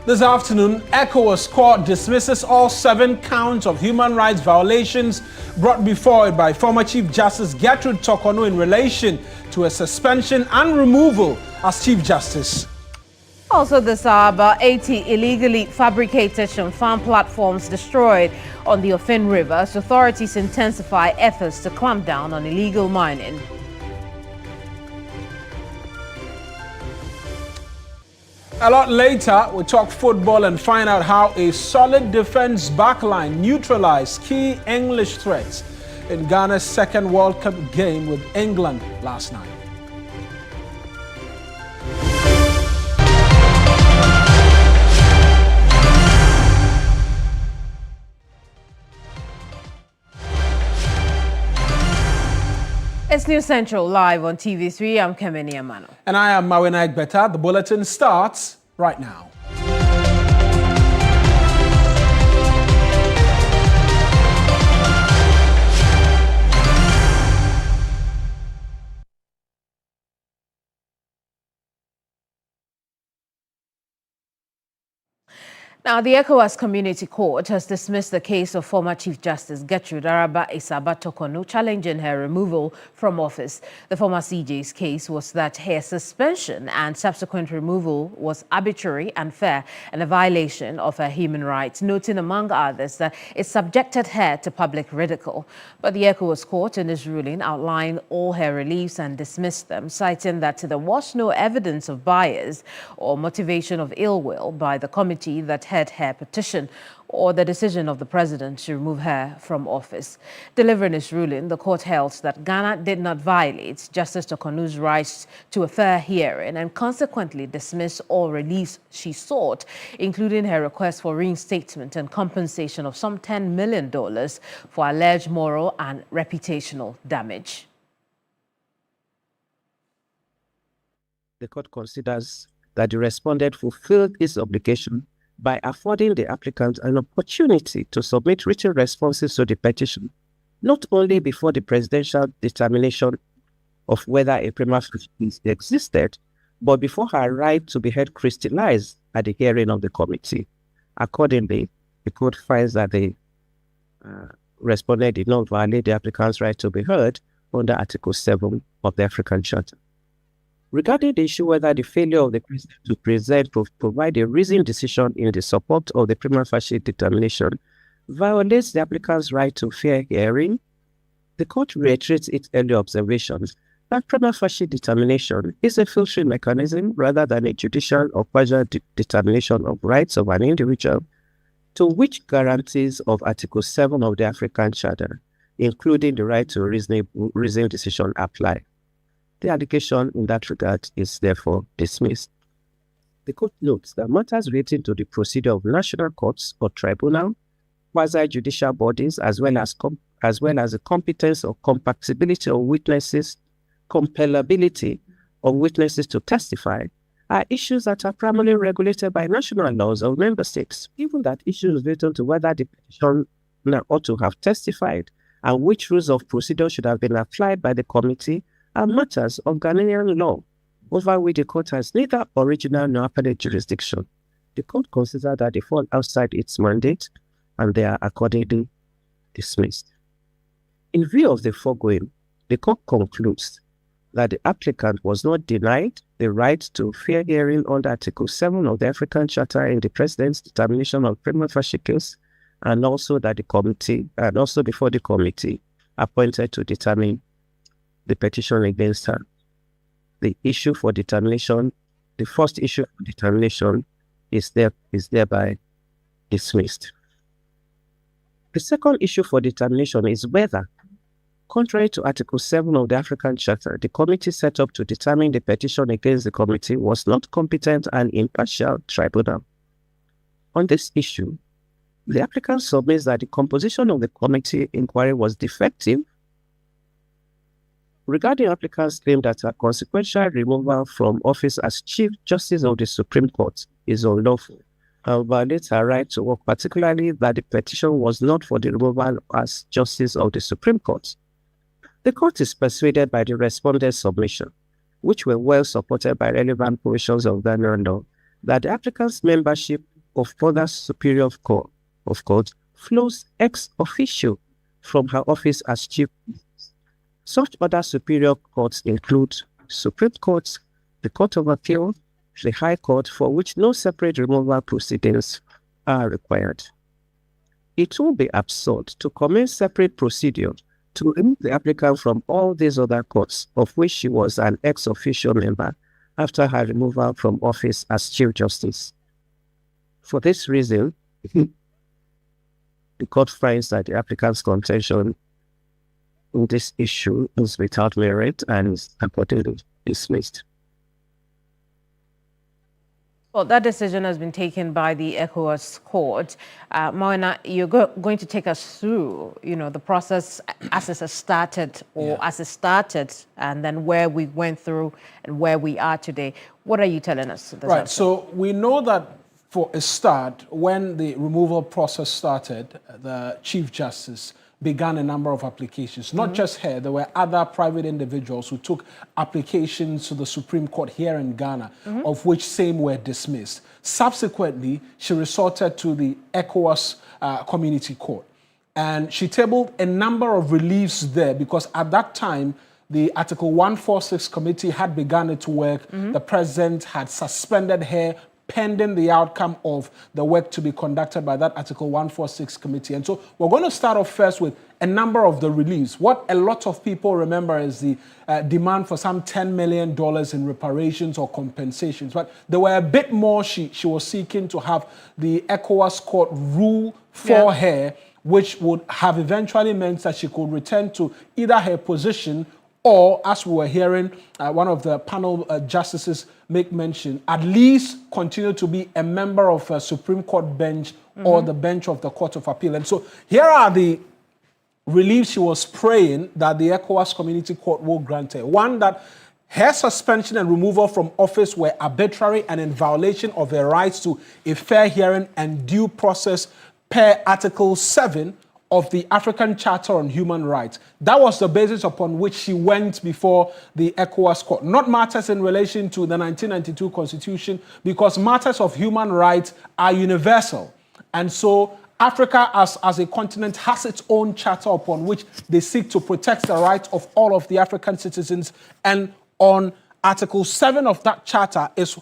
This afternoon, ECOWAS court dismisses all 7 counts of human rights violations brought before it by former Chief Justice Gertrude Torkornoo in relation to her suspension and removal as Chief Justice. Also this hour, about 80 illegally fabricated farm platforms destroyed on the Ofin River as authorities intensify efforts to clamp down on illegal mining. A lot later, we'll talk football and find out how a solid defense backline neutralized key English threats in Ghana's second World Cup game with England last night. It's News Central live on TV3. I'm Kemeni Amano. And I am Mawena Egbeta. The bulletin starts right now. Now, the ECOWAS Community Court has dismissed the case of former Chief Justice Gertrude Torkornoo challenging her removal from office. The former CJ's case was that her suspension and subsequent removal was arbitrary, unfair, and a violation of her human rights, noting among others that it subjected her to public ridicule. But the ECOWAS Court in its ruling outlined all her reliefs and dismissed them, citing that there was no evidence of bias or motivation of ill will by the committee that heard her petition or the decision of the president to remove her from office. Delivering its ruling, the court held that Ghana did not violate Justice Torkornoo's rights to a fair hearing and consequently dismissed all reliefs she sought, including her request for reinstatement and compensation of some $10 million for alleged moral and reputational damage. The court considers that the respondent fulfilled its obligation by affording the applicant an opportunity to submit written responses to the petition, not only before the presidential determination of whether a prima facie case existed, but before her right to be heard crystallized at the hearing of the committee. Accordingly, the court finds that the respondent did not violate the applicant's right to be heard under Article 7 of the African Charter. Regarding the issue whether the failure of the president to provide a reasoned decision in the support of the prima facie determination violates the applicant's right to fair hearing, the court reiterates its earlier observations that prima facie determination is a filtering mechanism rather than a judicial or partial determination of rights of an individual, to which guarantees of Article 7 of the African Charter, including the right to reasoned decision, apply. The allegation in that regard is therefore dismissed. The court notes that matters relating to the procedure of national courts or tribunal, quasi-judicial bodies, as well as the competence or compatibility of witnesses, compellability of witnesses to testify, are issues that are primarily regulated by national laws of member states. Even that issues related to whether the petitioner ought to have testified and which rules of procedure should have been applied by the committee are matters of Ghanaian law, over which the court has neither original nor appellate jurisdiction. The court considers that they fall outside its mandate and they are accordingly dismissed. In view of the foregoing, the court concludes that the applicant was not denied the right to fair hearing under Article 7 of the African Charter in the President's determination of prima facie case, and also that the committee, and also before the committee appointed to determine the petition against her. The issue for determination, the first issue for determination is thereby dismissed. The second issue for determination is whether, contrary to Article 7 of the African Charter, the committee set up to determine the petition against the committee was not competent and impartial tribunal. On this issue, the applicant submits that the composition of the committee inquiry was defective. Regarding applicant's claim that a consequential removal from office as Chief Justice of the Supreme Court is unlawful and violates her right to work, particularly that the petition was not for the removal as Justice of the Supreme Court, the court is persuaded by the respondent's submission, which were well supported by relevant provisions of Ghanaian law, that the applicant's membership of further superior court, flows ex officio from her office as chief. Such other superior courts include Supreme Court, the Court of Appeal, the High Court, for which no separate removal proceedings are required. It will be absurd to commence separate procedures to remove the applicant from all these other courts, of which she was an ex officio member after her removal from office as Chief Justice. For this reason, the court finds that the applicant's contention in this issue is without merit and is accordingly dismissed. Well, that decision has been taken by the ECOWAS court. Moena, you're going to take us through, the process as it has started as it started, and then where we went through and where we are today. What are you telling us? Right. So we know that for a start, when the removal process started, the Chief Justice began a number of applications. Not just her, there were other private individuals who took applications to the Supreme Court here in Ghana, of which same were dismissed. Subsequently, she resorted to the ECOWAS Community Court. And she tabled a number of reliefs there because at that time, the Article 146 committee had begun its work. The president had suspended her pending the outcome of the work to be conducted by that Article 146 committee. And so we're going to start off first with a number of the reliefs. What a lot of people remember is the demand for some $10 million in reparations or compensations. But there were a bit more she was seeking to have the ECOWAS court rule for her, which would have eventually meant that she could return to either her position or, as we were hearing one of the panel justices make mention, at least continue to be a member of a Supreme Court bench or the bench of the Court of Appeal. And so here are the reliefs she was praying that the ECOWAS Community Court will grant her. One, that her suspension and removal from office were arbitrary and in violation of her rights to a fair hearing and due process per Article 7 of the African Charter on Human Rights. That was the basis upon which she went before the ECOWAS court. Not matters in relation to the 1992 Constitution, because matters of human rights are universal. And so Africa as a continent has its own charter upon which they seek to protect the rights of all of the African citizens. And on Article 7 of that charter is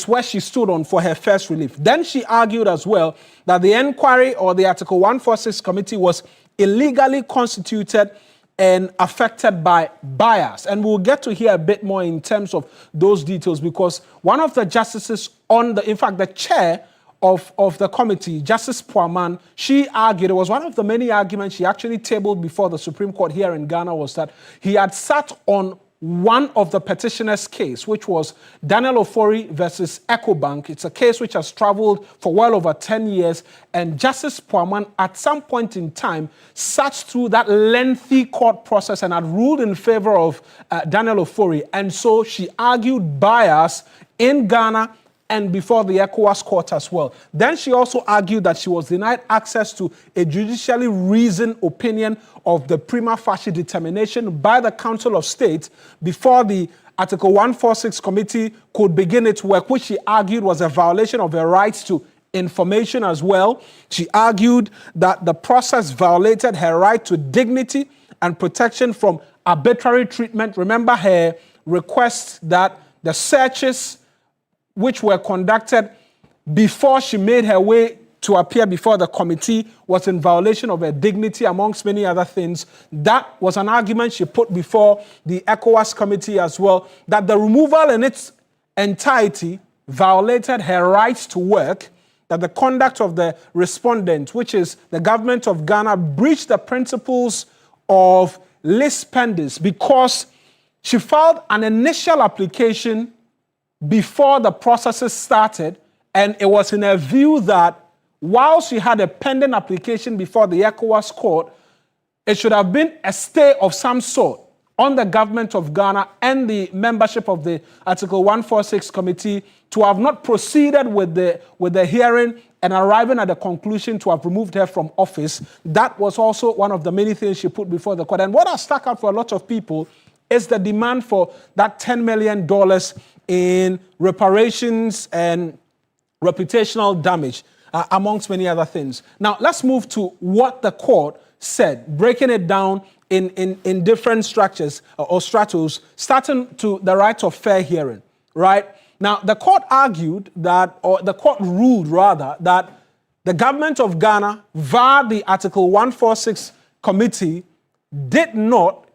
where she stood on for her first relief. Then she argued as well that the inquiry or the Article 146 committee was illegally constituted and affected by bias. And we'll get to hear a bit more in terms of those details, because one of the justices the chair of the committee, Justice Poaman, she argued, it was one of the many arguments she actually tabled before the Supreme Court here in Ghana, was that he had sat on one of the petitioner's case, which was Daniel Ofori versus EcoBank. It's a case which has traveled for well over 10 years. And Justice Poaman, at some point in time, sat through that lengthy court process and had ruled in favor of Daniel Ofori. And so she argued bias in Ghana and before the ECOWAS court as well. Then she also argued that she was denied access to a judicially reasoned opinion of the prima facie determination by the Council of State before the Article 146 committee could begin its work, which she argued was a violation of her rights to information as well. She argued that the process violated her right to dignity and protection from arbitrary treatment. Remember her request that the searches which were conducted before she made her way to appear before the committee was in violation of her dignity, amongst many other things. That was an argument she put before the ECOWAS committee as well, that the removal in its entirety violated her rights to work, that the conduct of the respondent, which is the government of Ghana, breached the principles of lis pendens because she filed an initial application before the processes started, and it was in her view that while she had a pending application before the ECOWAS court, it should have been a stay of some sort on the government of Ghana and the membership of the Article 146 committee to have not proceeded with the hearing and arriving at the conclusion to have removed her from office. That was also one of the many things she put before the court. And what has stuck out for a lot of people is the demand for that $10 million in reparations and reputational damage, amongst many other things. Now, let's move to what the court said, breaking it down in different structures or stratos, starting to the right of fair hearing, right? Now, the court argued that, or the court ruled rather, that the government of Ghana, via the Article 146 committee, did not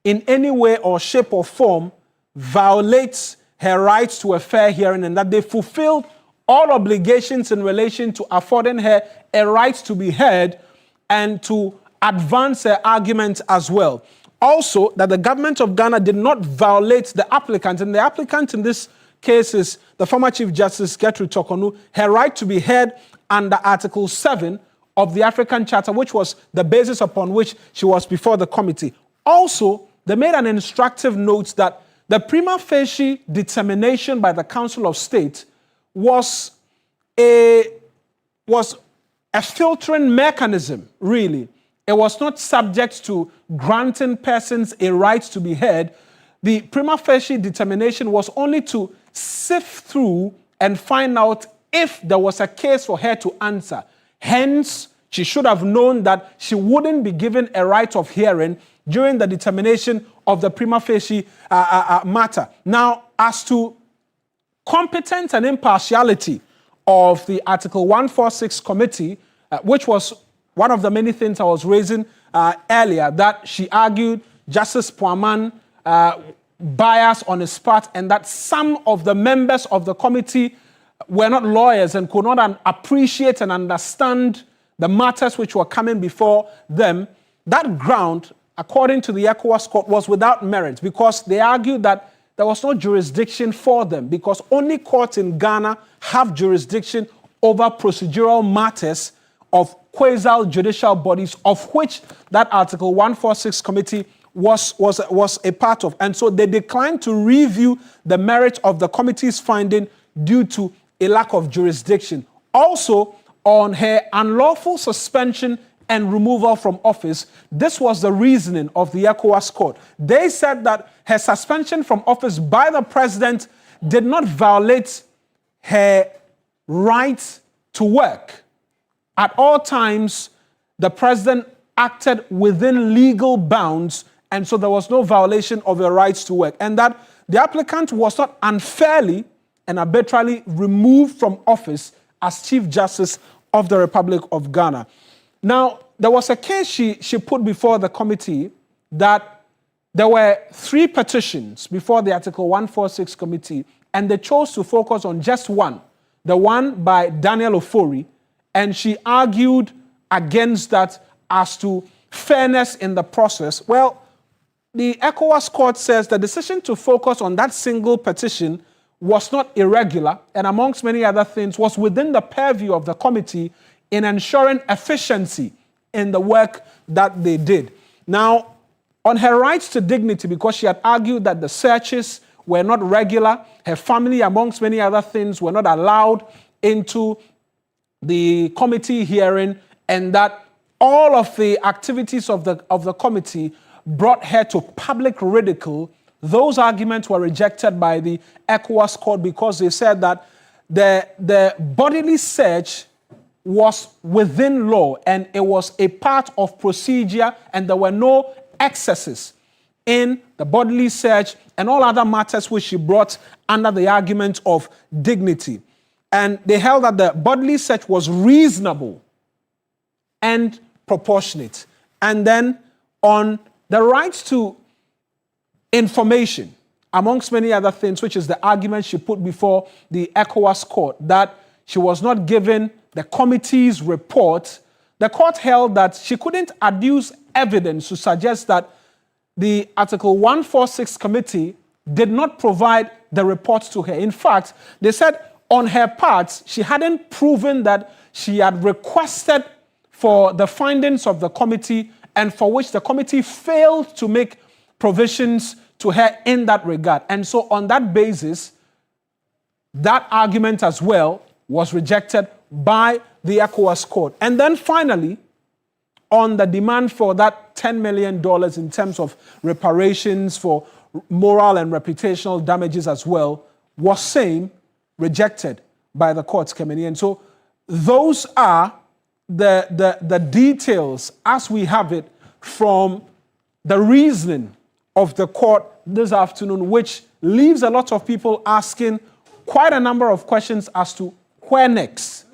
in any way or shape or form violate her rights to a fair hearing, and that they fulfilled all obligations in relation to affording her a right to be heard and to advance her argument as well. Also, that the government of Ghana did not violate the applicant, and the applicant in this case is the former Chief Justice Gertrude Tokonu, her right to be heard under Article 7 of the African Charter, which was the basis upon which she was before the committee. Also, they made an instructive note that the prima facie determination by the Council of State was a filtering mechanism, really. It was not subject to granting persons a right to be heard. The prima facie determination was only to sift through and find out if there was a case for her to answer. Hence, she should have known that she wouldn't be given a right of hearing during the determination of the prima facie matter. Now, as to competence and impartiality of the Article 146 committee, which was one of the many things I was raising earlier, that she argued Justice Poaman bias on his part, and that some of the members of the committee were not lawyers and could not appreciate and understand the matters which were coming before them. That ground, according to the ECOWAS court, was without merit because they argued that there was no jurisdiction for them because only courts in Ghana have jurisdiction over procedural matters of quasi-judicial bodies, of which that Article 146 committee was a part of. And so they declined to review the merit of the committee's finding due to a lack of jurisdiction. Also, on her unlawful suspension and removal from office, this was the reasoning of the ECOWAS court. They said that her suspension from office by the president did not violate her right to work. At all times, the president acted within legal bounds, and so there was no violation of her rights to work. And that the applicant was not unfairly and arbitrarily removed from office as Chief Justice of the Republic of Ghana. Now, there was a case she put before the committee that there were 3 petitions before the Article 146 committee, and they chose to focus on just one, the one by Daniel Ofori, and she argued against that as to fairness in the process. Well, the ECOWAS court says the decision to focus on that single petition was not irregular, and amongst many other things, was within the purview of the committee in ensuring efficiency in the work that they did. Now, on her rights to dignity, because she had argued that the searches were not regular, her family, amongst many other things, were not allowed into the committee hearing, and that all of the activities of the committee brought her to public ridicule. Those arguments were rejected by the ECOWAS court because they said that the bodily search was within law and it was a part of procedure, and there were no excesses in the bodily search and all other matters which she brought under the argument of dignity. And they held that the bodily search was reasonable and proportionate. And then on the right to information, amongst many other things, which is the argument she put before the ECOWAS court, that she was not given the committee's report, the court held that she couldn't adduce evidence to suggest that the Article 146 committee did not provide the report to her. In fact, they said on her part, she hadn't proven that she had requested for the findings of the committee and for which the committee failed to make provisions to her in that regard. And so on that basis, that argument as well was rejected by the ECOWAS court. And then finally, on the demand for that $10 million in terms of reparations for moral and reputational damages as well, was same rejected by the courts coming in. So those are the details as we have it from the reasoning of the court this afternoon, which leaves a lot of people asking quite a number of questions as to where next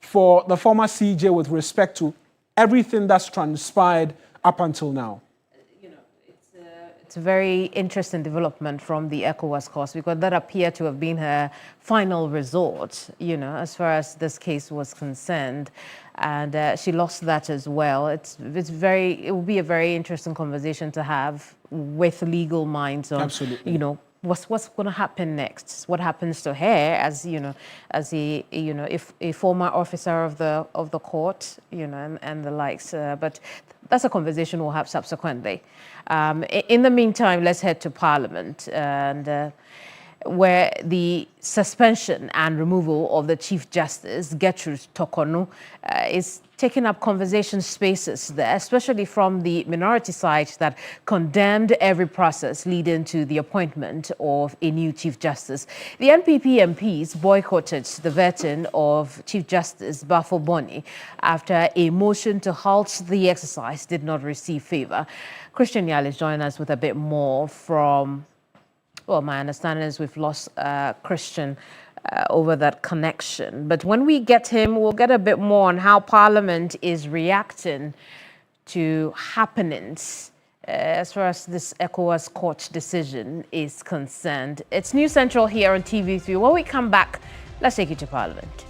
for the former CJ with respect to everything that's transpired up until now. It's a very interesting development from the ECOWAS course, because that appeared to have been her final resort, as far as this case was concerned. And she lost that as well. It will be a very interesting conversation to have with legal minds on, Absolutely. What's going to happen next? What happens to her as if a former officer of the court, and the likes. But that's a conversation we'll have subsequently. In the meantime, let's head to Parliament, and where the suspension and removal of the Chief Justice, Gertrude Torkornoo, is taking up conversation spaces there, especially from the minority side that condemned every process leading to the appointment of a new Chief Justice. The NPP MPs boycotted the vetting of Chief Justice Bafo Boni after a motion to halt the exercise did not receive favor. Christian Yal is joining us with a bit more from... Well, my understanding is we've lost Christian over that connection. But when we get him, we'll get a bit more on how Parliament is reacting to happenings as far as this ECOWAS court decision is concerned. It's News Central here on TV3. When we come back, let's take you to Parliament.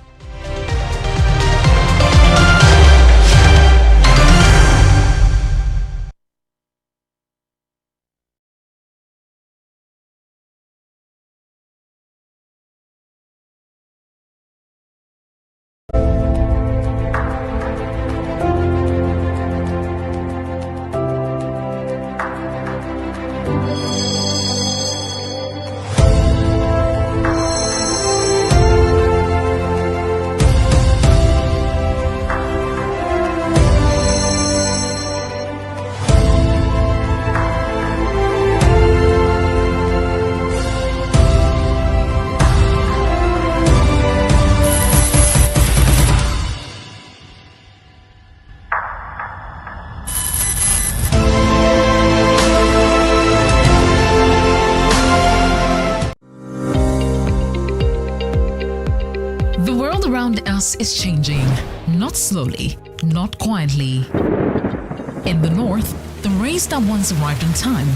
Is changing, not slowly, not quietly. In the north, the rains that once arrived on time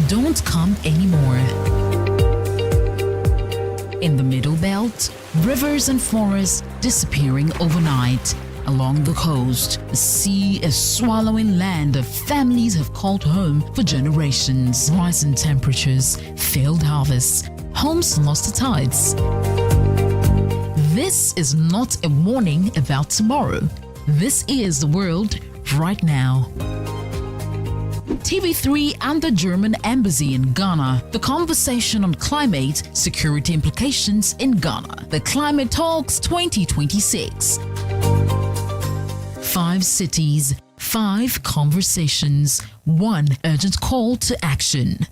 don't come anymore. In the middle belt, rivers and forests disappearing overnight. Along the coast, the sea is swallowing land that families have called home for generations. Rising temperatures, failed harvests, homes lost to tides. This is not a warning about tomorrow. This is the world right now. TV3 and the German Embassy in Ghana. The conversation on climate security implications in Ghana. The Climate Talks 2026. 5 cities, 5 conversations, 1 urgent call to action.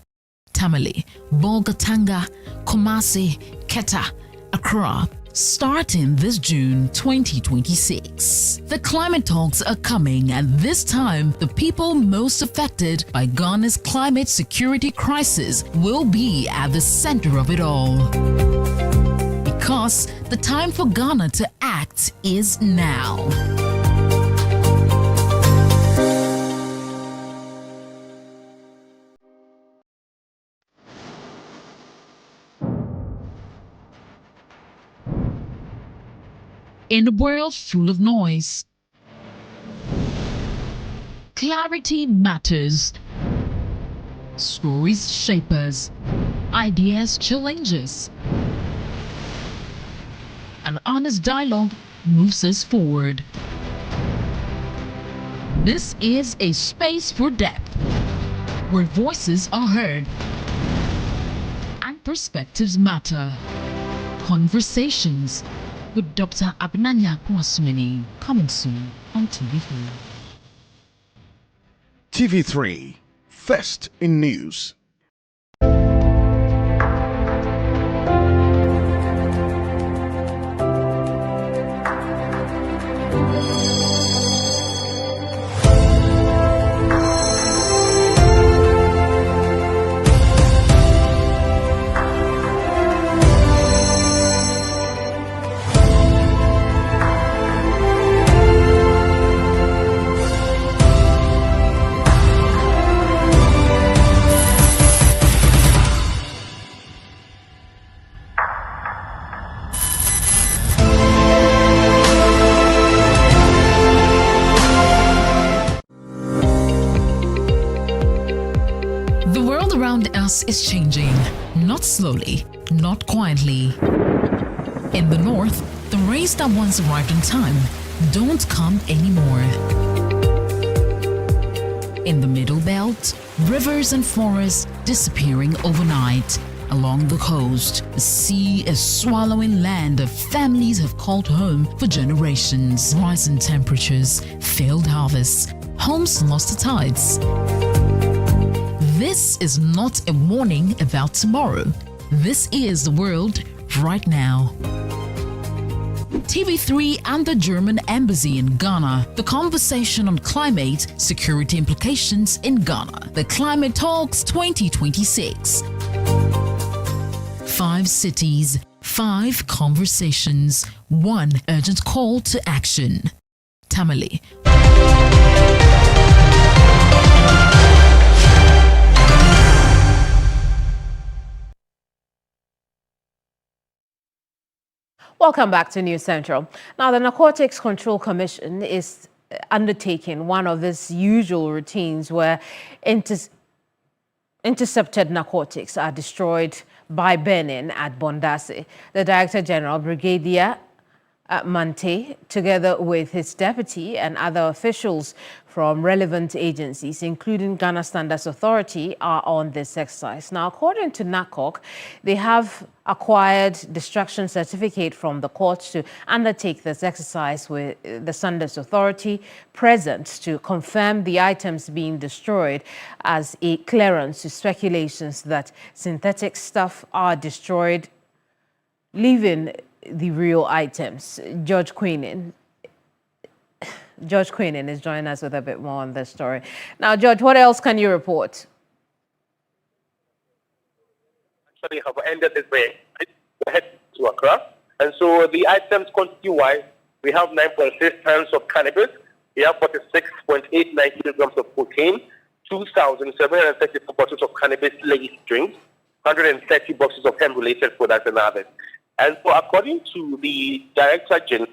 Tamale, Bolgatanga, Kumasi, Keta, Accra. Starting this June 2026. The climate talks are coming, and this time, the people most affected by Ghana's climate security crisis will be at the center of it all. Because the time for Ghana to act is now. In a world full of noise, clarity matters. Stories shape us, ideas challenge us. An honest dialogue moves us forward. This is a space for depth, where voices are heard and perspectives matter. Conversations with Dr. Abinanya Kwasumini, coming soon on TV3. TV3, first in news. is changing, not slowly, not quietly. In the north, the rains that once arrived on time don't come anymore. In the middle belt, rivers and forests disappearing overnight. Along the coast, the sea is swallowing land that families have called home for generations. Rising temperatures, failed harvests, homes lost to tides. This is not a warning about tomorrow. This is the world right now. TV3 and the German embassy in Ghana. The conversation on climate security implications in Ghana. The Climate Talks 2026. 5 cities, 5 conversations, 1 urgent call to action. Tamale. Welcome back to News Central. Now, the Narcotics Control Commission is undertaking one of its usual routines where intercepted narcotics are destroyed by burning at Bondase. The Director General, Brigadier Mante, together with his deputy and other officials from relevant agencies, including Ghana Standards Authority, are on this exercise. Now, according to NACOC, they have acquired destruction certificate from the court to undertake this exercise with the Standards Authority present to confirm the items being destroyed as a clearance to speculations that synthetic stuff are destroyed, leaving the real items. George Queenan is joining us with a bit more on this story. Now, George, what else can you report? Actually have ended this way. Head to Accra. And so the items quantity-wise, we have 9.6 tons of cannabis, we have 46.89 kilograms of cocaine, 2,734 bottles of cannabis-laced drinks, 130 boxes of hemp-related products and others. And so according to the Director General,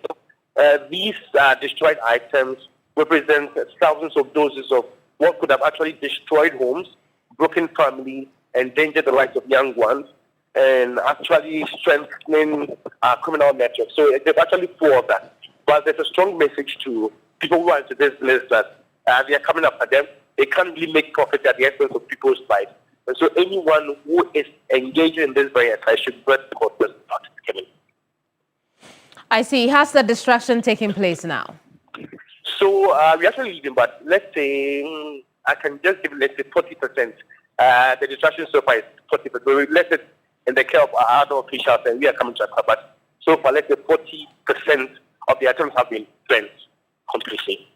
these destroyed items represent thousands of doses of what could have actually destroyed homes, broken families, endangered the lives of young ones, and actually strengthening criminal networks. So there's actually 4 of that. But there's a strong message to people who are into this list that they are coming after them. They can't really make profit at the expense of people's lives. And so anyone who is engaged in this very exercise should break the court not coming. I see. Has the destruction taken place now? So we're actually leaving, but let's say I can just give, let's say, 40%. The destruction so far is 40%. We left it in the care of our other officials, and we are coming to Accra. But so far, let's say 40% of the items have been burnt completely.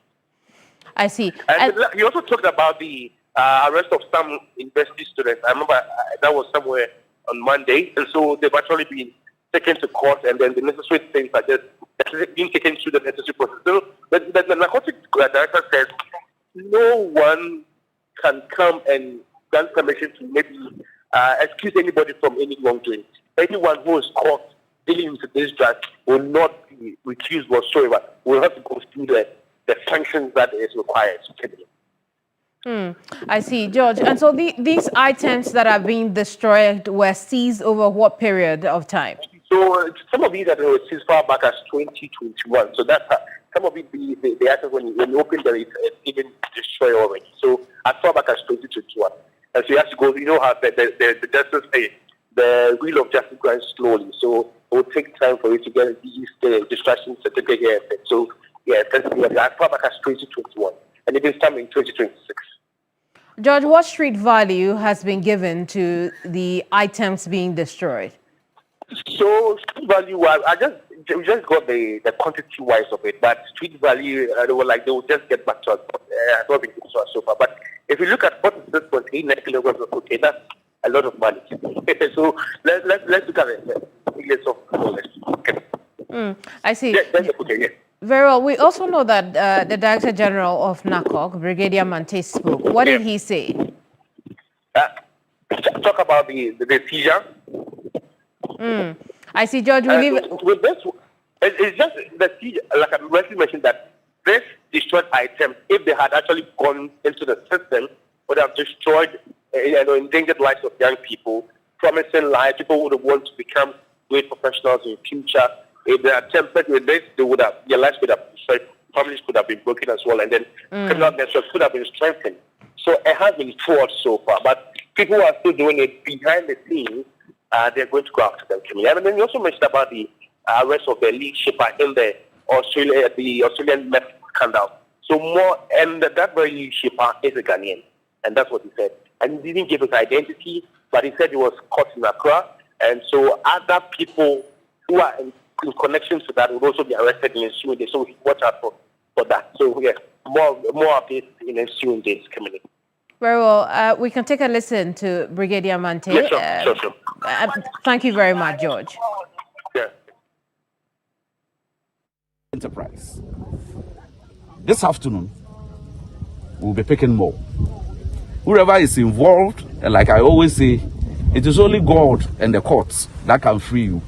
I see. And you also talked about the arrest of some university students. I remember that was somewhere on Monday, and so they've actually been taken to court, and then the necessary things are just being taken through the necessary process. So the narcotics director says no one can come and grant permission to maybe excuse anybody from any wrongdoing. Anyone who is caught dealing with this drug will not be recused whatsoever. We'll have to go through the sanctions that is required. I see, George. And so these items that are being destroyed were seized over what period of time? So some of these are seized far back as 2021. So that's some of it, the items when you open them, it's even destroyed already. So as far back as 2021. And so you have to go, you know how the justice say, the wheel of justice goes slowly. So it will take time for you to get the distraction certificate here. So yeah, as far back as 2021. And it is time in 2026. George, what street value has been given to the items being destroyed? So street value, we just got the quantity wise of it, but street value, they will just get back to us. Has not been given to us so far. But if you look at 46.89 kilograms of cocaine, that's a lot of money. So let's look at it. I see. That's the cocaine, yeah. Very well. We also know that the Director General of NACOC, Brigadier Mante, spoke. What did he say? Talk about the seizure. I see, George. With this, it's just the seizure, like I already mentioned, that this destroyed item, if they had actually gone into the system, would have destroyed endangered lives of young people, promising lives. People would want to become great professionals in the future. If they attempted with this, their lives could have destroyed, families could have been broken as well, and then criminal networks could have been strengthened. So it has been fought so far, but people are still doing it behind the scenes. They're going to go after them. And then you also mentioned about the arrest of the lead shipper in the Australian meth scandal. So that very lead shipper is a Ghanaian, and that's what he said. And he didn't give his identity, but he said he was caught in Accra, and so other people who are in connection to that would also be arrested in ensuing days. So we watch out for that. So yeah, more updates in ensuing days coming in. Very well. We can take a listen to Brigadier Mante. Yeah, sure. Thank you very much, George. Yeah. Enterprise. This afternoon, we'll be picking more. Whoever is involved, and like I always say, it is only God and the courts that can free you.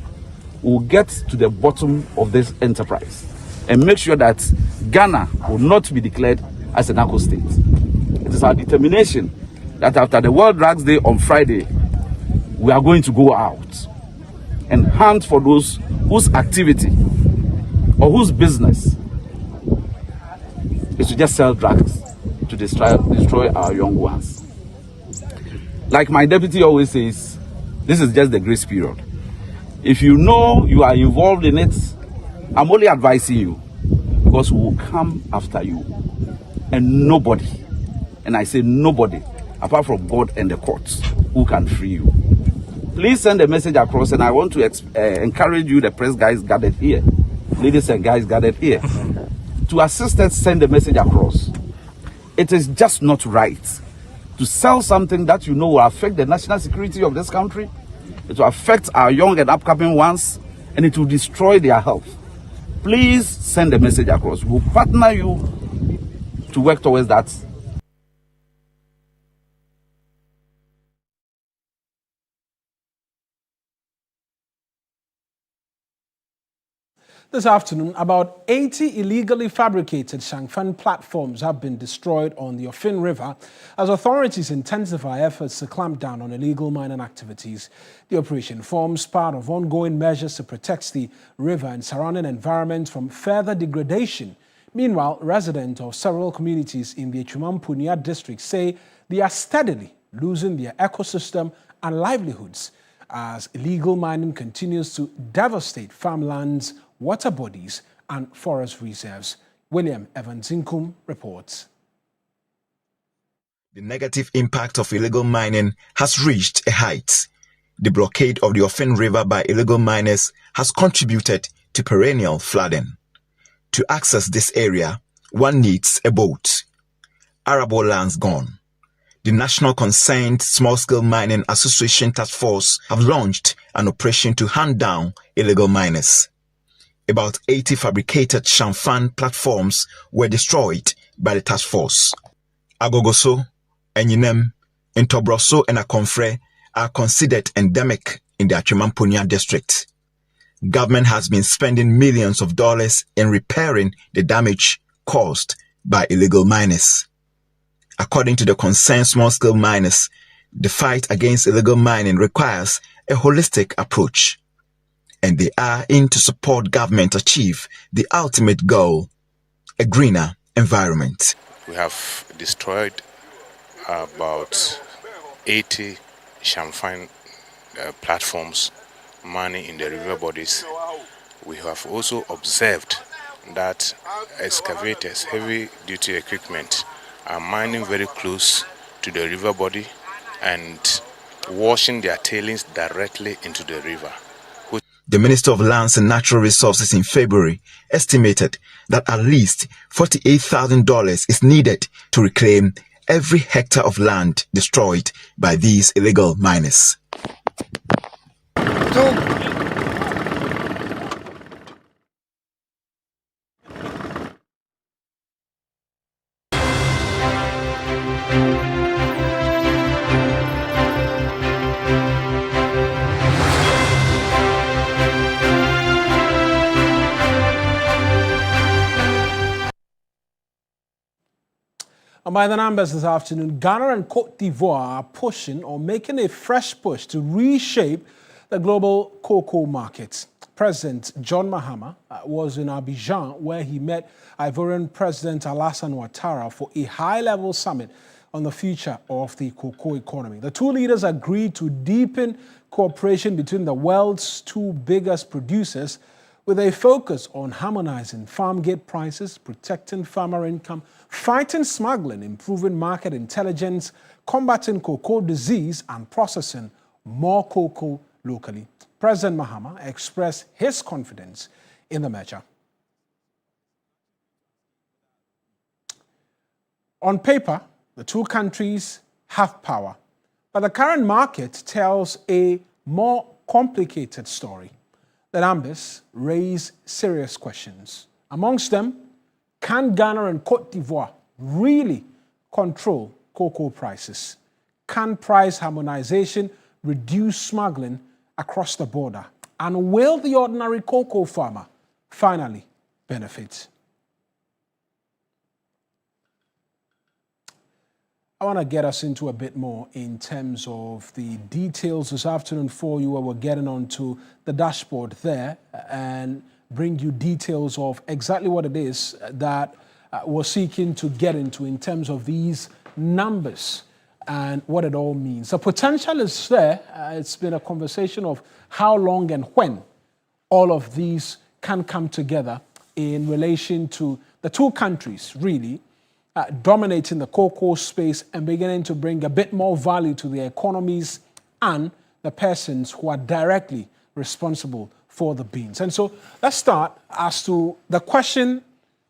We'll get to the bottom of this enterprise and make sure that Ghana will not be declared as a narco state. It is our determination that after the World Drugs Day on Friday, we are going to go out and hunt for those whose activity or whose business is to just sell drugs to destroy our young ones. Like my deputy always says, this is just the grace period. If you know you are involved in it, I'm only advising you, because we will come after you. And nobody, and I say nobody, apart from God and the courts, who can free you. Please send a message across, and I want to encourage you, the press guys gathered here, ladies and guys gathered here, to assist us send a message across. It is just not right to sell something that you know will affect the national security of this country. It will affect our young and upcoming ones, and it will destroy their health. Please send a message across. We'll partner you to work towards that. This afternoon, about 80 illegally fabricated Shangfan platforms have been destroyed on the Ofin River as authorities intensify efforts to clamp down on illegal mining activities. The operation forms part of ongoing measures to protect the river and surrounding environment from further degradation. Meanwhile, residents of several communities in the Echumampunia district say they are steadily losing their ecosystem and livelihoods as illegal mining continues to devastate farmlands, water bodies, and forest reserves. William Evans-Inkum reports. The negative impact of illegal mining has reached a height. The blockade of the Ofin River by illegal miners has contributed to perennial flooding. To access this area, one needs a boat. Arable lands gone. The National Concerned Small-Scale Mining Association Task Force have launched an operation to hunt down illegal miners. About 80 fabricated Shangfan platforms were destroyed by the task force. Agogoso, Enyinem, Ntobroso, and Akonfre are considered endemic in the Echumampunia district. Government has been spending millions of dollars in repairing the damage caused by illegal miners. According to the concerned small-scale miners, the fight against illegal mining requires a holistic approach, and they are in to support government achieve the ultimate goal, a greener environment. We have destroyed about 80 Shangfan platforms mining in the river bodies. We have also observed that excavators, heavy-duty equipment, are mining very close to the river body and washing their tailings directly into the river. The Minister of Lands and Natural Resources in February estimated that at least $48,000 is needed to reclaim every hectare of land destroyed by these illegal miners. And by the numbers this afternoon, Ghana and Cote d'Ivoire are pushing or making a fresh push to reshape the global cocoa market. President John Mahama was in Abidjan, where he met Ivorian President Alassane Ouattara for a high-level summit on the future of the cocoa economy. The two leaders agreed to deepen cooperation between the world's two biggest producers, with a focus on harmonizing farm gate prices, protecting farmer income, fighting smuggling, improving market intelligence, combating cocoa disease, and processing more cocoa locally. President Mahama expressed his confidence in the measure. On paper, the two countries have power, but the current market tells a more complicated story. The numbers raise serious questions. Amongst them, can Ghana and Cote d'Ivoire really control cocoa prices? Can price harmonization reduce smuggling across the border? And will the ordinary cocoa farmer finally benefit? I want to get us into a bit more in terms of the details this afternoon for you, where we're getting onto the dashboard there and bring you details of exactly what it is that we're seeking to get into in terms of these numbers and what it all means. The potential is there. It's been a conversation of how long and when all of these can come together in relation to the two countries really dominating the cocoa space and beginning to bring a bit more value to their economies and the persons who are directly responsible for the beans. And so let's start as to the question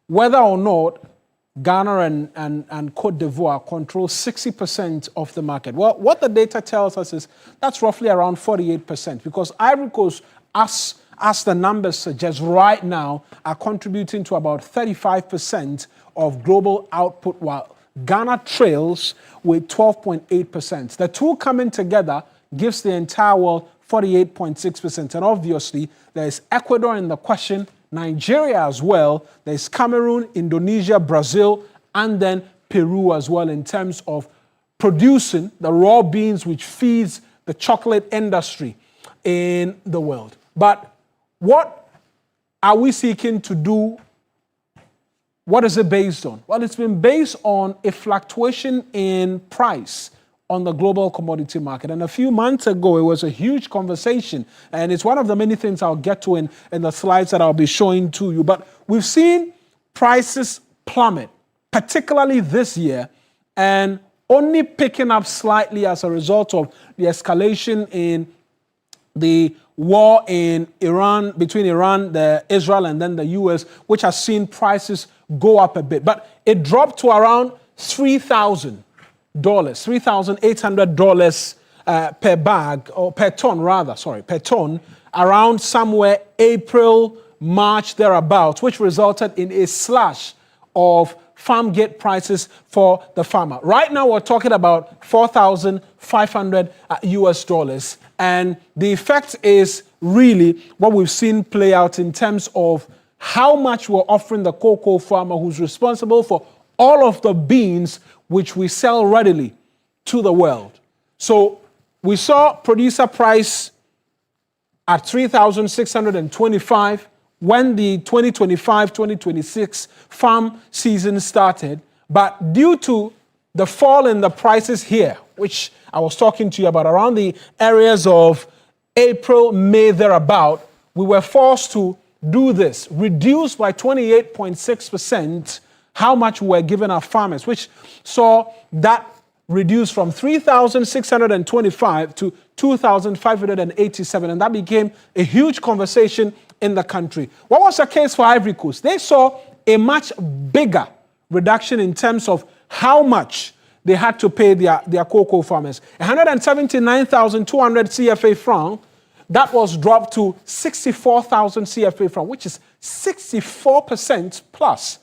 whether or not Ghana and Cote d'Ivoire control 60% of the market. Well, what the data tells us is that's roughly around 48%, because Ivory Coast, as the numbers suggest right now, are contributing to about 35% of global output, while Ghana trails with 12.8%. The two coming together gives the entire world 48.6%. And obviously, there's Ecuador in the question, Nigeria as well, there's Cameroon, Indonesia, Brazil, and then Peru as well in terms of producing the raw beans which feeds the chocolate industry in the world. But what are we seeking to do? What is it based on? Well, it's been based on a fluctuation in price on the global commodity market. And a few months ago, it was a huge conversation. And it's one of the many things I'll get to in the slides that I'll be showing to you. But we've seen prices plummet, particularly this year, and only picking up slightly as a result of the escalation in the war in Iran, between Iran, Israel, and then the US, which has seen prices go up a bit. But it dropped to around $3,800 per bag, or per ton rather, per ton, around somewhere April, March, thereabouts, which resulted in a slash of farm gate prices for the farmer. Right now, we're talking about $4,500 US. And the effect is really what we've seen play out in terms of how much we're offering the cocoa farmer, who's responsible for all of the beans which we sell readily to the world. So we saw producer price at $3,625 when the 2025-2026 farm season started. But due to the fall in the prices here, which I was talking to you about around the areas of April, May, thereabout, we were forced to do this, reduce by 28.6% how much we're giving our farmers, which saw that reduced from $3,625 to $2,587, and that became a huge conversation in the country. What was the case for Ivory Coast? They saw a much bigger reduction in terms of how much they had to pay their cocoa farmers. 179,200 CFA francs, that was dropped to 64,000 CFA francs, which is 64% plus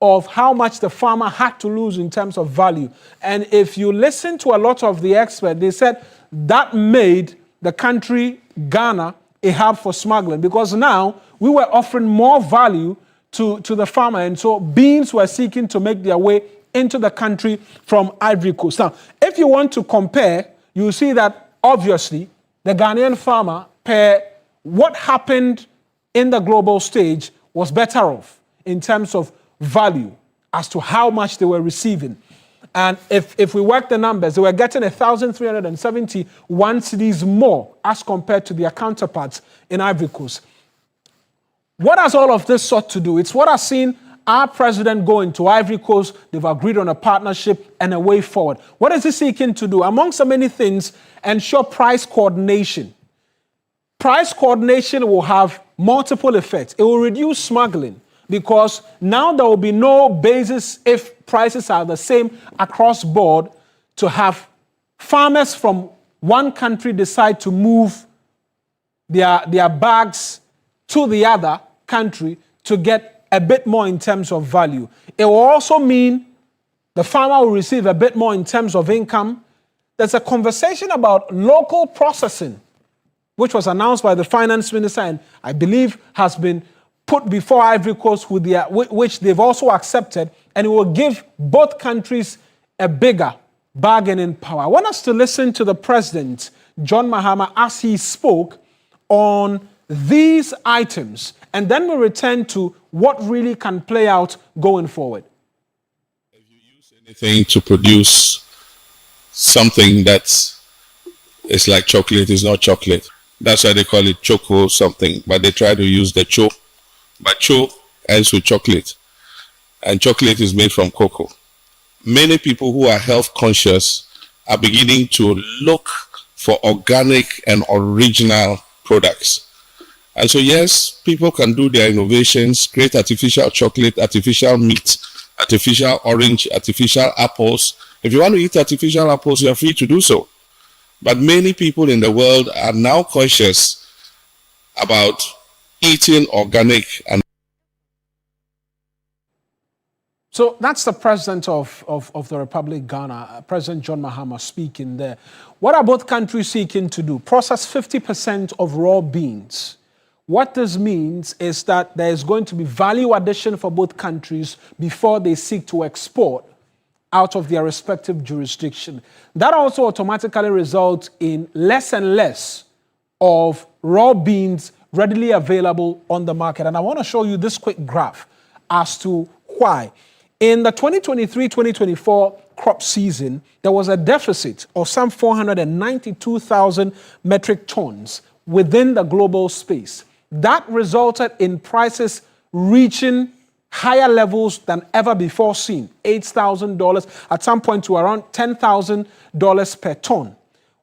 of how much the farmer had to lose in terms of value. And if you listen to a lot of the experts, they said that made the country, Ghana, a hub for smuggling, because now we were offering more value to the farmer, and so beans were seeking to make their way into the country from Ivory Coast. Now, if you want to compare, you see that obviously the Ghanaian farmer, per what happened in the global stage, was better off in terms of value as to how much they were receiving. And if we work the numbers, they were getting 1,371 cedis more as compared to their counterparts in Ivory Coast. What has all of this sought to do? It's what has seen our president go into Ivory Coast. They've agreed on a partnership and a way forward. What is he seeking to do? Among so many things, ensure price coordination. Price coordination will have multiple effects. It will reduce smuggling because now there will be no basis if prices are the same across board to have farmers from one country decide to move their bags to the other country to get a bit more in terms of value. It will also mean the farmer will receive a bit more in terms of income. There's a conversation about local processing, which was announced by the finance minister and I believe has been put before Ivory Coast, which they've also accepted, and it will give both countries a bigger bargaining power. I want us to listen to the president, John Mahama, as he spoke on these items, and then we'll return to what really can play out going forward. If you use anything to produce something that is like chocolate, is not chocolate. That's why they call it choco something, but they try to use the cho. But cho ends with chocolate, and chocolate is made from cocoa. Many people who are health conscious are beginning to look for organic and original products. And so, yes, people can do their innovations, create artificial chocolate, artificial meat, artificial orange, artificial apples. If you want to eat artificial apples, you are free to do so. But many people in the world are now conscious about eating organic. And so that's the president of the Republic, Ghana, President John Mahama speaking there. What are both countries seeking to do? Process 50% of raw beans. What this means is that there is going to be value addition for both countries before they seek to export out of their respective jurisdiction. That also automatically results in less and less of raw beans readily available on the market. And I want to show you this quick graph as to why. In the 2023-2024 crop season, there was a deficit of some 492,000 metric tons within the global space. That resulted in prices reaching higher levels than ever before seen, $8,000, at some point to around $10,000 per ton.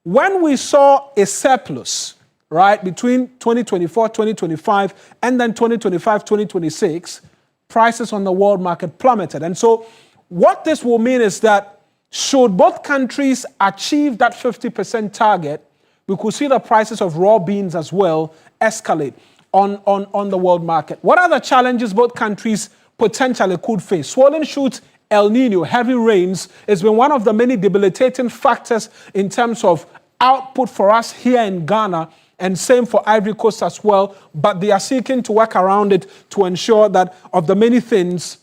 When we saw a surplus, right, between 2024, 2025, and then 2025, 2026, prices on the world market plummeted. And so what this will mean is that should both countries achieve that 50% target, we could see the prices of raw beans as well escalate on the world market. What are the challenges both countries potentially could face? Swollen shoots, El Nino, heavy rains has been one of the many debilitating factors in terms of output for us here in Ghana, and same for Ivory Coast as well, but they are seeking to work around it to ensure that of the many things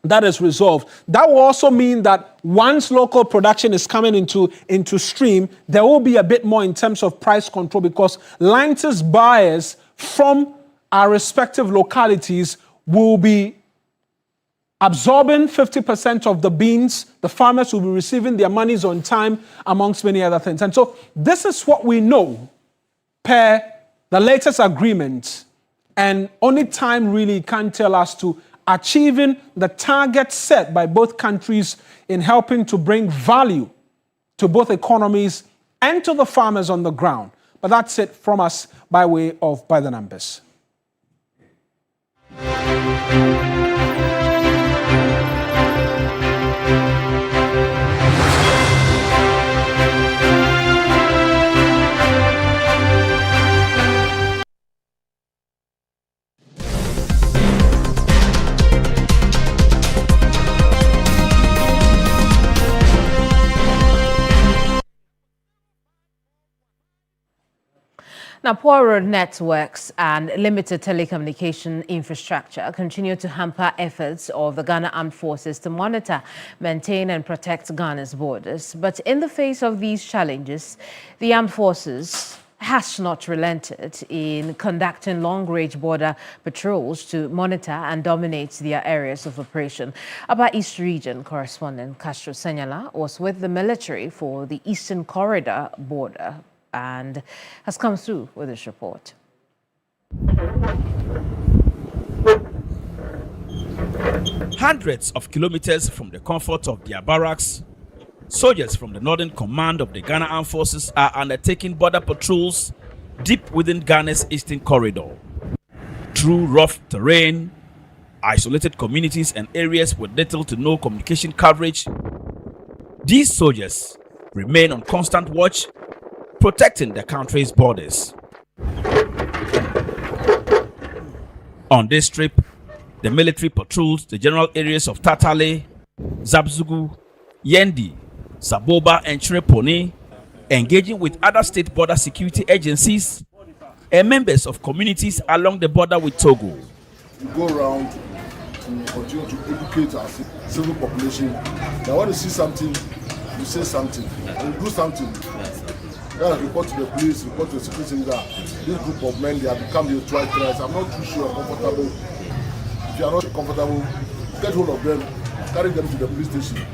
that is resolved. That will also mean that once local production is coming into stream, there will be a bit more in terms of price control because Lantis buyers from our respective localities will be absorbing 50% of the beans. The farmers will be receiving their monies on time, amongst many other things. And so this is what we know per the latest agreement, and only time really can tell us to achieving the target set by both countries in helping to bring value to both economies and to the farmers on the ground. But that's it from us by way of By the Numbers. Now, poor road networks and limited telecommunication infrastructure continue to hamper efforts of the Ghana Armed Forces to monitor, maintain and protect Ghana's borders. But in the face of these challenges, the Armed Forces has not relented in conducting long-range border patrols to monitor and dominate their areas of operation. Aba East Region correspondent Castro Senyala was with the military for the Eastern Corridor border and has come through with this report. Hundreds of kilometers from the comfort of their barracks, soldiers from the Northern Command of the Ghana Armed Forces are undertaking border patrols deep within Ghana's Eastern Corridor. Through rough terrain, isolated communities and areas with little to no communication coverage, these soldiers remain on constant watch, protecting the country's borders. On this trip, the military patrolled the general areas of Tatale, Zabzugu, Yendi, Saboba and Chirepone, engaging with other state border security agencies and members of communities along the border with Togo. We go around to continue to educate our civil population. Now when you see something, you say something, and you do something. Report to the police, report to the security that this group of men, they have become the threats. I'm not too sure comfortable. If you are not comfortable, get hold of them, carry them to the police station.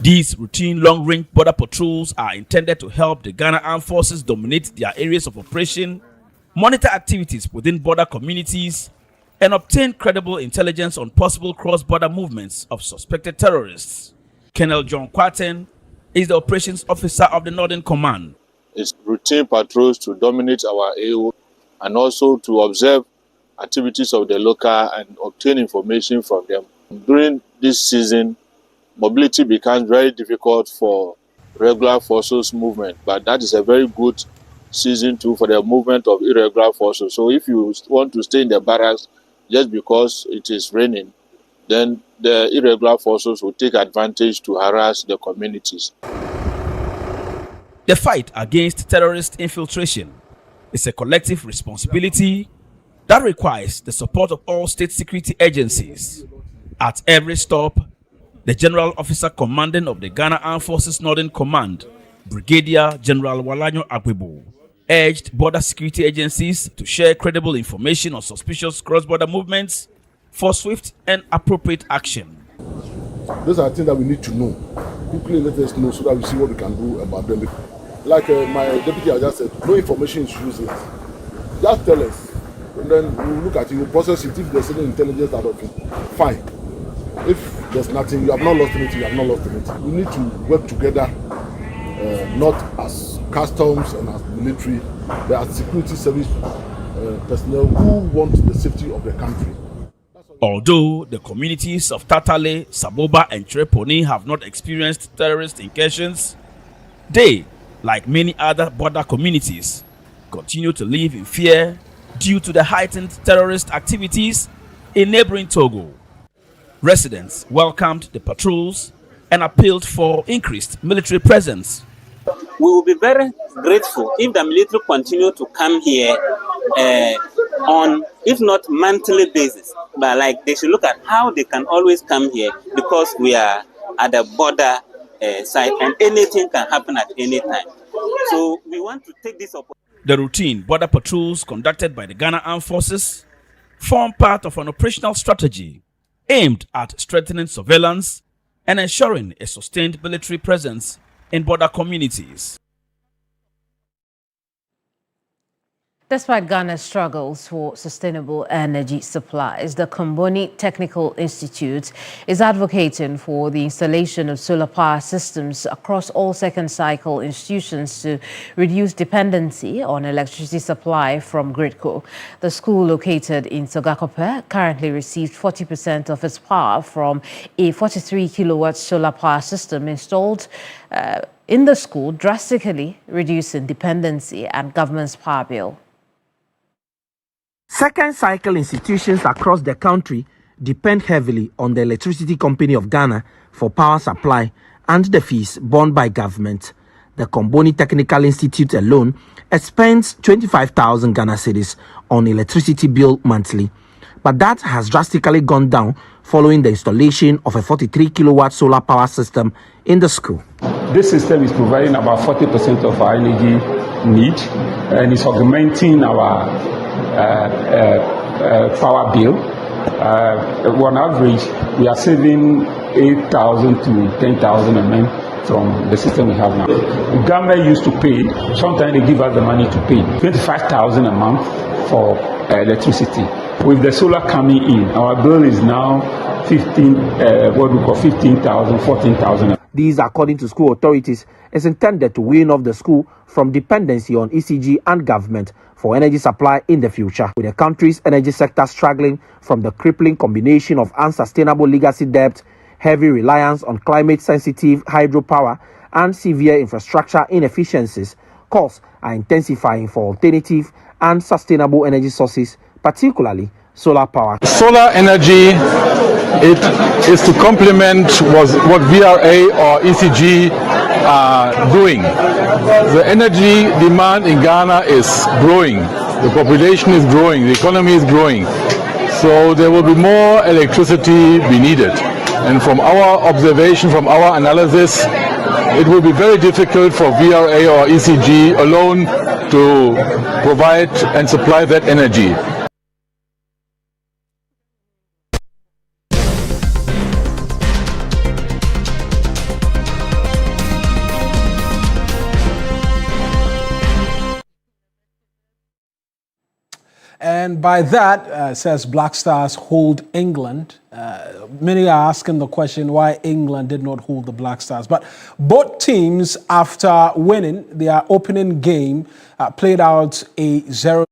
These routine long-range border patrols are intended to help the Ghana Armed Forces dominate their areas of operation, monitor activities within border communities, and obtain credible intelligence on possible cross-border movements of suspected terrorists. Colonel John Quaten is the operations officer of the Northern Command. It's routine patrols to dominate our AO and also to observe activities of the local and obtain information from them. During this season, mobility becomes very difficult for regular forces movement, but that is a very good season too for the movement of irregular forces. So if you want to stay in the barracks just because it is raining, then the irregular forces will take advantage to harass the communities. The fight against terrorist infiltration is a collective responsibility that requires the support of all state security agencies. At every stop, the General Officer Commanding of the Ghana Armed Forces Northern Command, Brigadier General Walanyo Agwebo, urged border security agencies to share credible information on suspicious cross-border movements for swift and appropriate action. Those are things that we need to know. Quickly let us know so that we see what we can do about them. Like my deputy has just said, no information is useless. Just tell us, and then we'll look at it, we'll process it. If there's any intelligence out of it, fine. If there's nothing, you have not lost anything, you have not lost anything. We need to work together, not as customs and as military, but as security service personnel who want the safety of the country. Although the communities of Tatale, Saboba and Chirepone have not experienced terrorist incursions, they, like many other border communities, continue to live in fear due to the heightened terrorist activities in neighboring Togo. Residents welcomed the patrols and appealed for increased military presence. We will be very grateful if the military continue to come here on, if not monthly basis, but like they should look at how they can always come here because we are at the border side and anything can happen at any time. So we want to take this opportunity. The routine border patrols conducted by the Ghana Armed Forces form part of an operational strategy aimed at strengthening surveillance and ensuring a sustained military presence in border communities. Despite Ghana's struggles for sustainable energy supplies, the Komboni Technical Institute is advocating for the installation of solar power systems across all second-cycle institutions to reduce dependency on electricity supply from GridCo. The school, located in Sogakope, currently receives 40% of its power from a 43-kilowatt solar power system installed in the school, drastically reducing dependency and government's power bill. Second-cycle institutions across the country depend heavily on the Electricity Company of Ghana for power supply and the fees borne by government. The Komboni Technical Institute alone spends 25,000 Ghana cedis on electricity bill monthly. But that has drastically gone down following the installation of a 43 kilowatt solar power system in the school. This system is providing about 40% of our energy need and is augmenting our power bill. On average, we are saving 8,000 to 10,000 a month from the system we have now. The government used to pay, sometimes they give us the money to pay, 25,000 a month for electricity. With the solar coming in, our bill is now 15,000, 14,000. These, according to school authorities, is intended to wean off the school from dependency on ECG and government for energy supply in the future. With the country's energy sector struggling from the crippling combination of unsustainable legacy debt, heavy reliance on climate-sensitive hydropower, and severe infrastructure inefficiencies, calls are intensifying for alternative and sustainable energy sources, particularly solar power. Solar energy, it is to complement what VRA or ECG are doing. The energy demand in Ghana is growing. The population is growing. The economy is growing. So there will be more electricity be needed. And from our observation, from our analysis, it will be very difficult for VRA or ECG alone to provide and supply that energy. And by that, says Black Stars hold England. Many are asking the question why England did not hold the Black Stars. But both teams, after winning their opening game, played out a 0.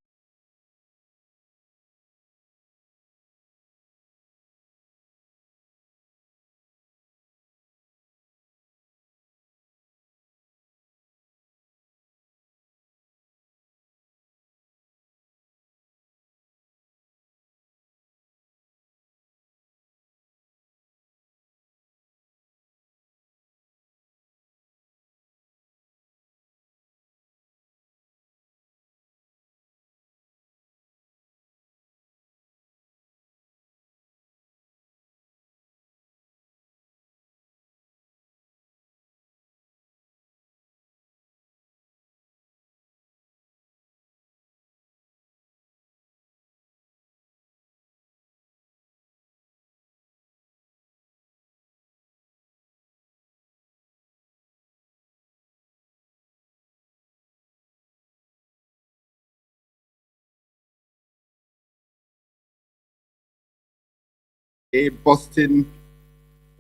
Boston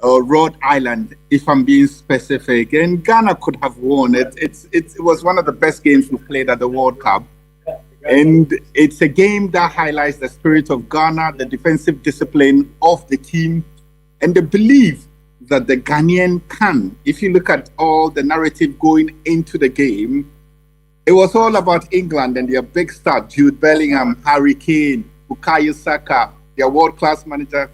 or Rhode Island, if I'm being specific, and Ghana could have won. It was one of the best games we played at the World Cup, and it's a game that highlights the spirit of Ghana, the defensive discipline of the team, and the belief that the Ghanaian can. If you look at all the narrative going into the game, it was all about England and their big star, Jude Bellingham, Harry Kane, Bukayo Saka, their world-class manager.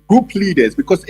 Group leaders, because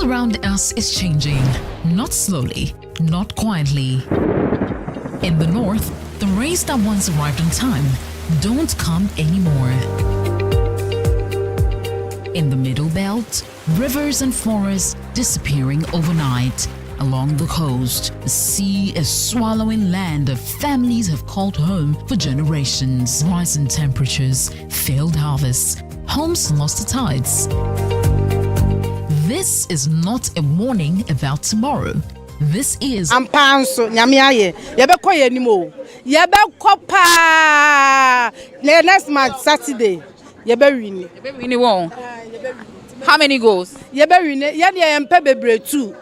world around us is changing, not slowly, not quietly. In the north, the rains that once arrived on time don't come anymore. In the middle belt, rivers and forests disappearing overnight. Along the coast, the sea is swallowing land that families have called home for generations. Rising temperatures, failed harvests, homes lost to tides. This is not a warning about tomorrow. This is Ampanso nyamiaye yebekọ yenimo yebekọ pa next month Saturday yebewini won. How many goals? Yebewini ye de empe bebre 2.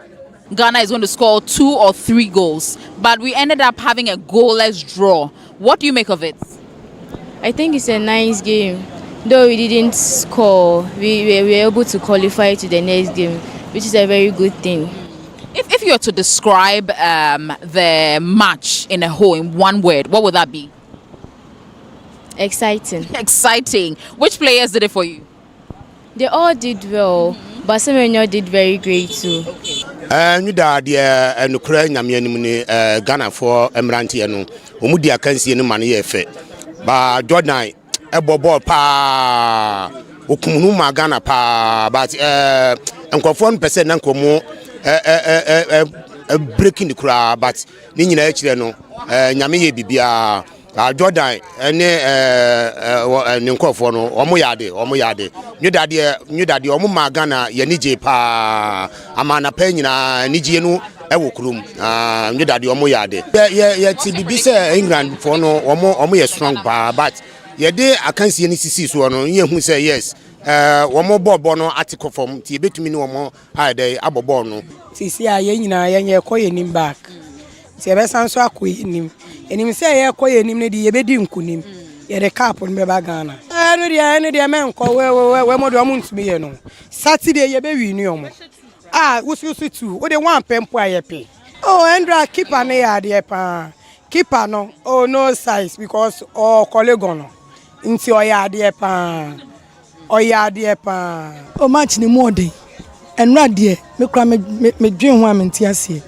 Ghana is going to score 2 or 3 goals, but we ended up having a goalless draw. What do you make of it? I think it's a nice game. Though we didn't score, we were able to qualify to the next game, which is a very good thing. If you were to describe the match in a whole in one word, what would that be? Exciting. Exciting. Which players did it for you? They all did well, but Semenyo did very great too. You da dia nukura nyame anim ni Ghana for Emranti no. Omu dia kansie no mane ye fe. Ba Jordan ebobo pa okumunu ma Ghana pa but nkofo percent na nkomo breaking the kura but ni nyina e kire no nyame ye bibia Jordan ene nkofo no omo yade new daddy omo ma Ghana ye nije pa amana pa nyina nije no e wo kurum new daddy omo yade ye ti bibi se England for no omo ye strong ba but ye de akansie ni sisi so no ye hu say yes omo bobo no article form ti betumi ni omo haide abobo no sisi aye nyina ye koye nim back ti ebe sanso akoye nim enim say ye koye nim ne di ye bedi nkunim ye de cap on be ba Ghana ene de men ko we mo de omo ntumi ye no Saturday ye be wi ni omo usu 2 o de one pempo ayepe Andra keeper na ya de pa keeper no no size because colleague no nti o ya de pa o match ni more day enra de me kura me dwen ho amenti ase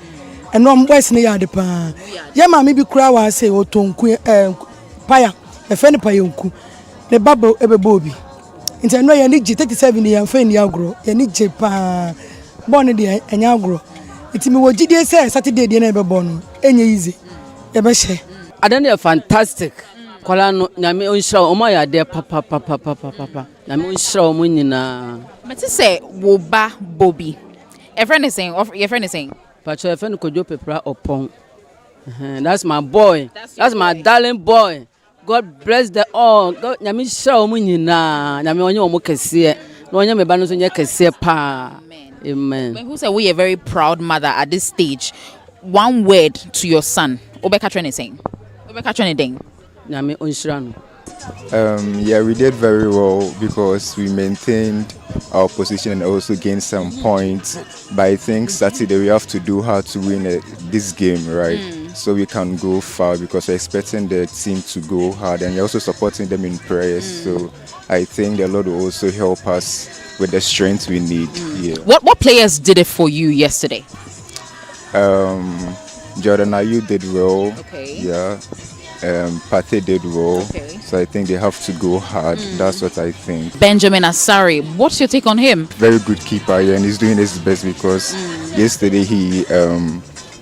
enro boys ni ya de pa ye ma me bi kura wa say o tonku paya e fe ni payonku ne babo ebebo obi nti enro ye ni G 37 ye fe ni agro ye ni G pa born de enya agro nti me wo gidie say Saturday de na ebebo no enye easy ye be she adane fantastic kola no nyame onhira omo ya de papa nyame onhira omo nyina meti say wo ba Bobby your friend is saying but your friend kojo pepra opon that's my boy that's my darling boy. God bless the all. God nyame hira omo nyina nyame onye omo kese no onye me ba no so nye kese pa amen. When who say we a very proud mother at this stage, one word to your son obeka training saying obeka training ding nyame onhira no. Yeah, we did very well because we maintained our position and also gained some points. But I think Saturday we have to do hard to win this game, right? So we can go far because we're expecting the team to go hard and we're also supporting them in prayers. So I think the Lord will also help us with the strength we need. Yeah. What players did it for you yesterday? Jordan Ayew did well. Okay. Yeah. Pate did well. Okay. So I think they have to go hard. That's what I think. Benjamin Asari, what's your take on him? Very good keeper, yeah, and he's doing his best because yesterday he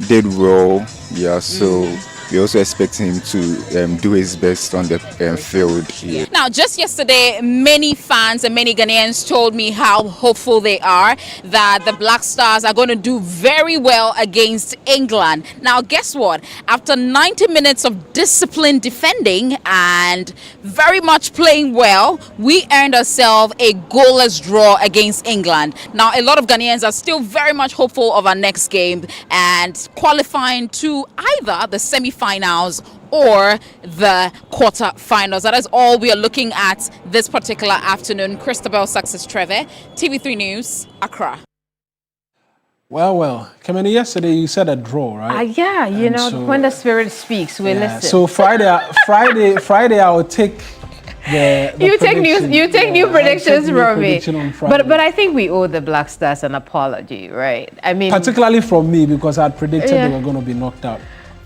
did well. Yeah, so we also expect him to do his best on the field here. Now, just yesterday, many fans and many Ghanaians told me how hopeful they are that the Black Stars are going to do very well against England. Now, guess what? After 90 minutes of disciplined defending and very much playing well, we earned ourselves a goalless draw against England. Now, a lot of Ghanaians are still very much hopeful of our next game and qualifying to either the semi-finals or the quarter-finals. That is all we are looking at this particular afternoon. Christabel Success Trevor, TV3 News, Accra. Well, Kamini, yesterday you said a draw, right? Yeah, you know, so, when the spirit speaks, we listen. So Friday I will take You take new predictions from me. But I think we owe the Black Stars an apology, right? I mean, particularly from me, because I had predicted they were going to be knocked out.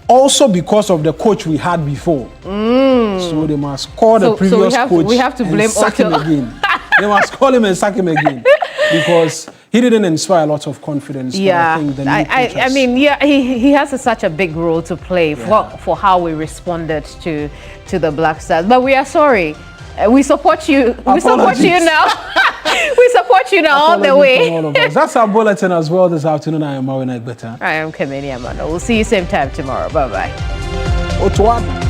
Also because of the coach we had before. So they must call the previous coach. We have to blame sack him again. They must call him and sack him again because he didn't inspire a lot of confidence. Yeah, I think the new I mean, yeah, he has such a big role to play for how we responded to the Black Stars. But we are sorry. We support you. We support you now. We support you now all the way. All of us. That's our bulletin as well this afternoon. I am Maureen Better. I am Kameni Amanda. We'll see you same time tomorrow. Bye bye.